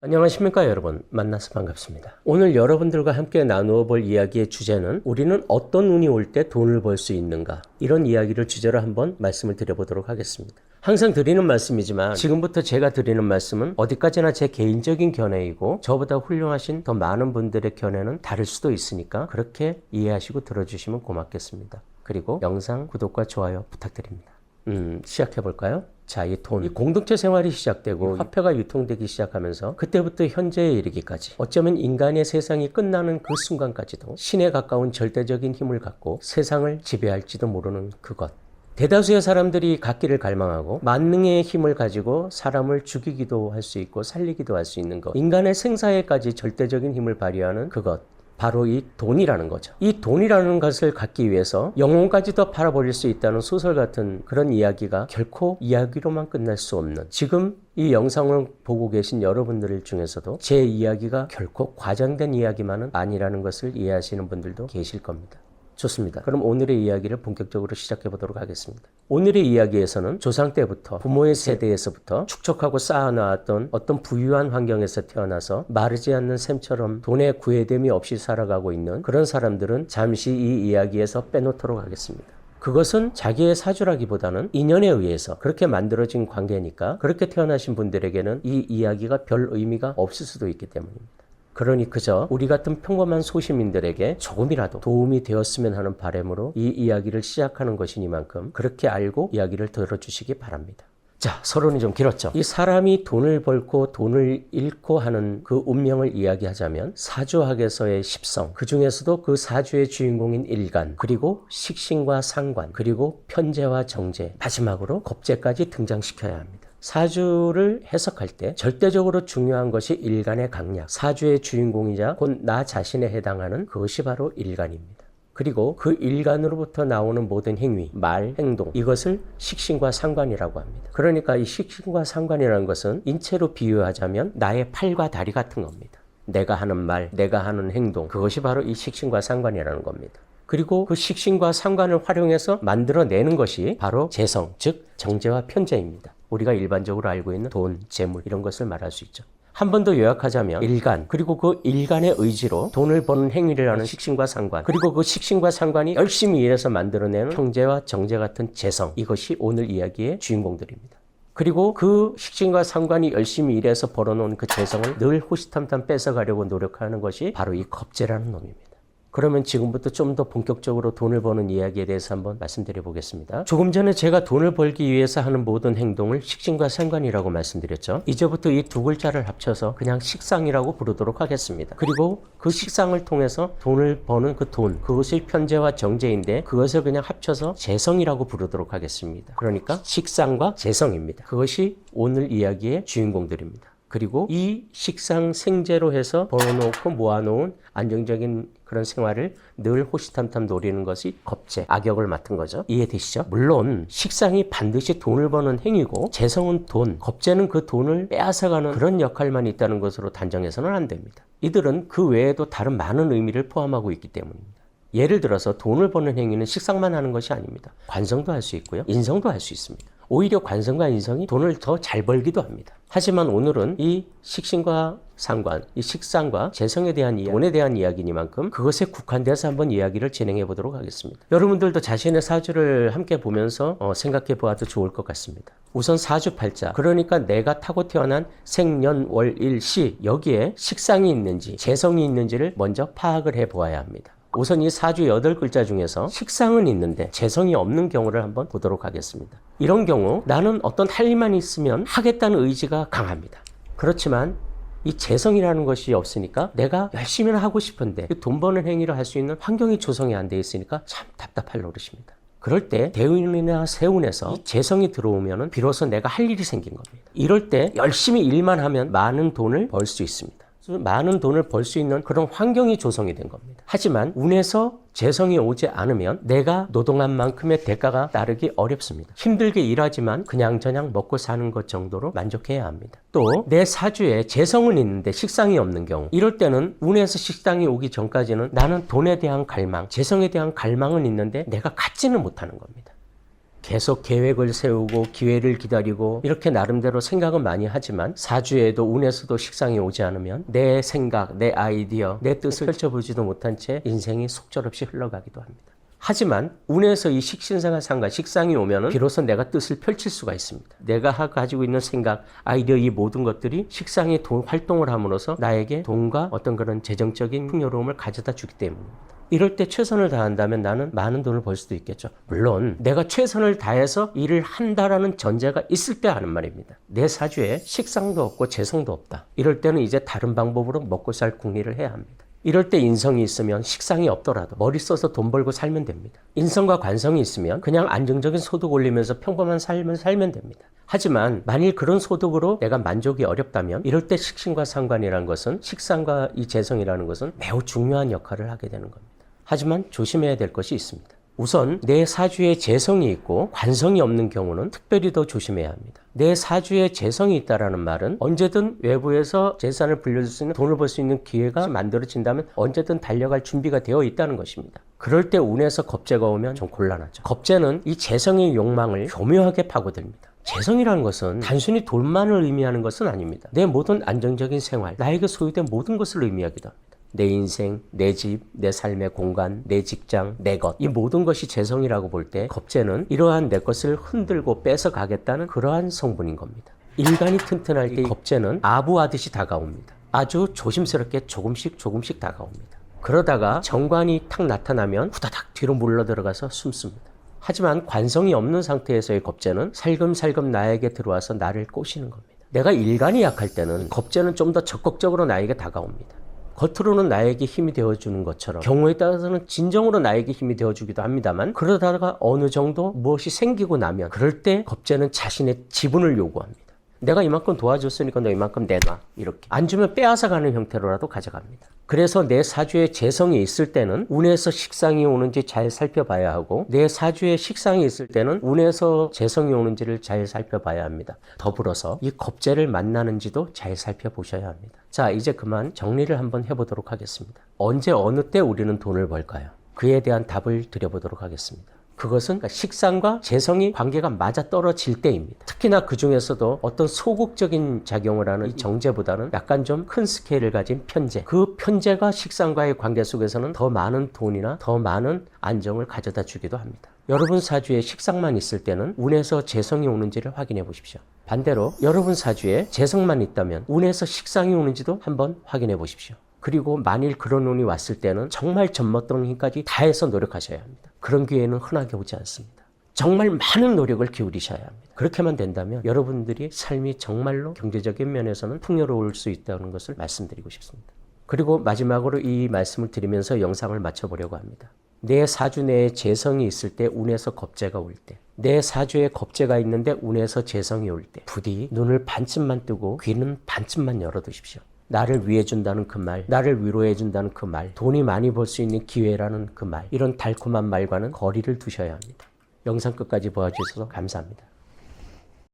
안녕하십니까 여러분, 만나서 반갑습니다. 오늘 여러분들과 함께 나누어 볼 이야기의 주제는 우리는 어떤 운이 올 때 돈을 벌 수 있는가, 이런 이야기를 주제로 한번 말씀을 드려보도록 하겠습니다. 항상 드리는 말씀이지만 지금부터 제가 드리는 말씀은 어디까지나 제 개인적인 견해이고 저보다 훌륭하신 더 많은 분들의 견해는 다를 수도 있으니까 그렇게 이해하시고 들어주시면 고맙겠습니다. 그리고 영상 구독과 좋아요 부탁드립니다. 시작해볼까요? 자, 이 돈. 이 공동체 생활이 시작되고 화폐가 유통되기 시작하면서 그때부터 현재에 이르기까지 어쩌면 인간의 세상이 끝나는 그 순간까지도 신에 가까운 절대적인 힘을 갖고 세상을 지배할지도 모르는 그것. 대다수의 사람들이 갖기를 갈망하고 만능의 힘을 가지고 사람을 죽이기도 할 수 있고 살리기도 할 수 있는 것. 인간의 생사에까지 절대적인 힘을 발휘하는 그것. 바로 이 돈이라는 거죠. 이 돈이라는 것을 갖기 위해서 영혼까지도 팔아버릴 수 있다는 소설 같은 그런 이야기가 결코 이야기로만 끝날 수 없는, 지금 이 영상을 보고 계신 여러분들 중에서도 제 이야기가 결코 과장된 이야기만은 아니라는 것을 이해하시는 분들도 계실 겁니다. 좋습니다. 그럼 오늘의 이야기를 본격적으로 시작해 보도록 하겠습니다. 오늘의 이야기에서는 조상 때부터 부모의 세대에서부터 축적하고 쌓아놓았던 어떤 부유한 환경에서 태어나서 마르지 않는 샘처럼 돈의 구애됨이 없이 살아가고 있는 그런 사람들은 잠시 이 이야기에서 빼놓도록 하겠습니다. 그것은 자기의 사주라기보다는 인연에 의해서 그렇게 만들어진 관계니까 그렇게 태어나신 분들에게는 이 이야기가 별 의미가 없을 수도 있기 때문입니다. 그러니 그저 우리 같은 평범한 소시민들에게 조금이라도 도움이 되었으면 하는 바람으로 이 이야기를 시작하는 것이니만큼 그렇게 알고 이야기를 들어주시기 바랍니다. 자, 서론이 좀 길었죠. 이 사람이 돈을 벌고 돈을 잃고 하는 그 운명을 이야기하자면 사주학에서의 십성, 그 중에서도 그 사주의 주인공인 일간, 그리고 식신과 상관, 그리고 편재와 정재, 마지막으로 겁재까지 등장시켜야 합니다. 사주를 해석할 때 절대적으로 중요한 것이 일간의 강약, 사주의 주인공이자 곧 나 자신에 해당하는 그것이 바로 일간입니다. 그리고 그 일간으로부터 나오는 모든 행위, 말, 행동, 이것을 식신과 상관이라고 합니다. 그러니까 이 식신과 상관이라는 것은 인체로 비유하자면 나의 팔과 다리 같은 겁니다. 내가 하는 말, 내가 하는 행동, 그것이 바로 이 식신과 상관이라는 겁니다. 그리고 그 식신과 상관을 활용해서 만들어내는 것이 바로 재성, 즉 정재와 편재입니다. 우리가 일반적으로 알고 있는 돈, 재물 이런 것을 말할 수 있죠. 한 번 더 요약하자면 일간, 그리고 그 일간의 의지로 돈을 버는 행위를 하는 식신과 상관, 그리고 그 식신과 상관이 열심히 일해서 만들어내는 형제와 정제 같은 재성, 이것이 오늘 이야기의 주인공들입니다. 그리고 그 식신과 상관이 열심히 일해서 벌어놓은 그 재성을 늘 호시탐탐 뺏어가려고 노력하는 것이 바로 이 겁재라는 놈입니다. 그러면 지금부터 좀 더 본격적으로 돈을 버는 이야기에 대해서 한번 말씀드려 보겠습니다. 조금 전에 제가 돈을 벌기 위해서 하는 모든 행동을 식신과 상관이라고 말씀드렸죠. 이제부터 이 두 글자를 합쳐서 그냥 식상이라고 부르도록 하겠습니다. 그리고 그 식상을 통해서 돈을 버는 그 돈, 그것이 편재와 정재인데 그것을 그냥 합쳐서 재성이라고 부르도록 하겠습니다. 그러니까 식상과 재성입니다. 그것이 오늘 이야기의 주인공들입니다. 그리고 이 식상 생재로 해서 벌어놓고 모아놓은 안정적인 그런 생활을 늘 호시탐탐 노리는 것이 겁재, 악역을 맡은 거죠. 이해되시죠? 물론 식상이 반드시 돈을 버는 행위고 재성은 돈, 겁재는 그 돈을 빼앗아가는 그런 역할만 있다는 것으로 단정해서는 안 됩니다. 이들은 그 외에도 다른 많은 의미를 포함하고 있기 때문입니다. 예를 들어서 돈을 버는 행위는 식상만 하는 것이 아닙니다. 관성도 할 수 있고요. 인성도 할 수 있습니다. 오히려 관성과 인성이 돈을 더 잘 벌기도 합니다. 하지만 오늘은 이 식신과 상관, 이 식상과 재성에 대한 이야기, 돈에 대한 이야기니만큼 그것에 국한돼서 한번 이야기를 진행해 보도록 하겠습니다. 여러분들도 자신의 사주를 함께 보면서 생각해 보아도 좋을 것 같습니다. 우선 사주팔자, 그러니까 내가 타고 태어난 생년월일시, 여기에 식상이 있는지 재성이 있는지를 먼저 파악을 해 보아야 합니다. 우선 이 사주 8글자 중에서 식상은 있는데 재성이 없는 경우를 한번 보도록 하겠습니다. 이런 경우 나는 어떤 할 일만 있으면 하겠다는 의지가 강합니다. 그렇지만 이 재성이라는 것이 없으니까 내가 열심히 하고 싶은데 돈 버는 행위를 할 수 있는 환경이 조성이 안 돼 있으니까 참 답답할 노릇입니다. 그럴 때 대운이나 세운에서 이 재성이 들어오면 비로소 내가 할 일이 생긴 겁니다. 이럴 때 열심히 일만 하면 많은 돈을 벌 수 있습니다. 많은 돈을 벌 수 있는 그런 환경이 조성이 된 겁니다. 하지만 운에서 재성이 오지 않으면 내가 노동한 만큼의 대가가 따르기 어렵습니다. 힘들게 일하지만 그냥저냥 먹고 사는 것 정도로 만족해야 합니다. 또 내 사주에 재성은 있는데 식상이 없는 경우, 이럴 때는 운에서 식상이 오기 전까지는 나는 돈에 대한 갈망, 재성에 대한 갈망은 있는데 내가 갖지는 못하는 겁니다. 계속 계획을 세우고 기회를 기다리고 이렇게 나름대로 생각은 많이 하지만 사주에도 운에서도 식상이 오지 않으면 내 생각, 내 아이디어, 내 뜻을 펼쳐보지도 못한 채 인생이 속절없이 흘러가기도 합니다. 하지만 운에서 이 식신상과 상가, 식상이 오면은 비로소 내가 뜻을 펼칠 수가 있습니다. 내가 가지고 있는 생각, 아이디어 이 모든 것들이 식상이 활동을 함으로써 나에게 돈과 어떤 그런 재정적인 풍요로움을 가져다 주기 때문입니다. 이럴 때 최선을 다한다면 나는 많은 돈을 벌 수도 있겠죠. 물론 내가 최선을 다해서 일을 한다라는 전제가 있을 때 하는 말입니다. 내 사주에 식상도 없고 재성도 없다. 이럴 때는 이제 다른 방법으로 먹고 살 궁리를 해야 합니다. 이럴 때 인성이 있으면 식상이 없더라도 머리 써서 돈 벌고 살면 됩니다. 인성과 관성이 있으면 그냥 안정적인 소득 올리면서 평범한 삶을 살면 됩니다. 하지만 만일 그런 소득으로 내가 만족이 어렵다면 이럴 때 식신과 상관이라는 것은 식상과 이 재성이라는 것은 매우 중요한 역할을 하게 되는 겁니다. 하지만 조심해야 될 것이 있습니다. 우선 내 사주에 재성이 있고 관성이 없는 경우는 특별히 더 조심해야 합니다. 내 사주에 재성이 있다는 말은 언제든 외부에서 재산을 불려줄 수 있는 돈을 벌 수 있는 기회가 만들어진다면 언제든 달려갈 준비가 되어 있다는 것입니다. 그럴 때 운에서 겁재가 오면 좀 곤란하죠. 겁재는 이 재성의 욕망을 교묘하게 파고듭니다. 재성이라는 것은 단순히 돈만을 의미하는 것은 아닙니다. 내 모든 안정적인 생활, 나에게 소유된 모든 것을 의미하기도 합니다. 내 인생, 내 집, 내 삶의 공간, 내 직장, 내 것. 이 모든 것이 재성이라고 볼 때 겁재는 이러한 내 것을 흔들고 뺏어가겠다는 그러한 성분인 겁니다. 일간이 튼튼할 때 겁재는 아부하듯이 다가옵니다. 아주 조심스럽게 조금씩 다가옵니다. 그러다가 정관이 탁 나타나면 후다닥 뒤로 물러들어가서 숨습니다. 하지만 관성이 없는 상태에서의 겁재는 살금살금 나에게 들어와서 나를 꼬시는 겁니다. 내가 일간이 약할 때는 겁재는 좀 더 적극적으로 나에게 다가옵니다. 겉으로는 나에게 힘이 되어주는 것처럼 경우에 따라서는 진정으로 나에게 힘이 되어주기도 합니다만 그러다가 어느 정도 무엇이 생기고 나면 그럴 때 겁재는 자신의 지분을 요구합니다. 내가 이만큼 도와줬으니까 너 이만큼 내놔. 이렇게. 안 주면 빼앗아가는 형태로라도 가져갑니다. 그래서 내 사주에 재성이 있을 때는 운에서 식상이 오는지 잘 살펴봐야 하고 내 사주에 식상이 있을 때는 운에서 재성이 오는지를 잘 살펴봐야 합니다. 더불어서 이 겁재를 만나는지도 잘 살펴보셔야 합니다. 자, 이제 그만 정리를 한번 해보도록 하겠습니다. 언제 어느 때 우리는 돈을 벌까요? 그에 대한 답을 드려보도록 하겠습니다. 그것은 식상과 재성이 관계가 맞아떨어질 때입니다. 특히나 그 중에서도 어떤 소극적인 작용을 하는 이 정제보다는 약간 좀 큰 스케일을 가진 편재. 그 편재가 식상과의 관계 속에서는 더 많은 돈이나 더 많은 안정을 가져다 주기도 합니다. 여러분 사주에 식상만 있을 때는 운에서 재성이 오는지를 확인해 보십시오. 반대로 여러분 사주에 재성만 있다면 운에서 식상이 오는지도 한번 확인해 보십시오. 그리고 만일 그런 운이 왔을 때는 정말 젖먹던 힘까지 다해서 노력하셔야 합니다. 그런 기회는 흔하게 오지 않습니다. 정말 많은 노력을 기울이셔야 합니다. 그렇게만 된다면 여러분들이 삶이 정말로 경제적인 면에서는 풍요로울 수 있다는 것을 말씀드리고 싶습니다. 그리고 마지막으로 이 말씀을 드리면서 영상을 마쳐보려고 합니다. 내 사주 내에 재성이 있을 때 운에서 겁재가 올 때, 내 사주에 겁재가 있는데 운에서 재성이 올 때 부디 눈을 반쯤만 뜨고 귀는 반쯤만 열어두십시오. 나를 위해준다는 그 말, 나를 위로해준다는 그 말, 돈이 많이 벌 수 있는 기회라는 그 말, 이런 달콤한 말과는 거리를 두셔야 합니다. 영상 끝까지 봐주셔서 감사합니다.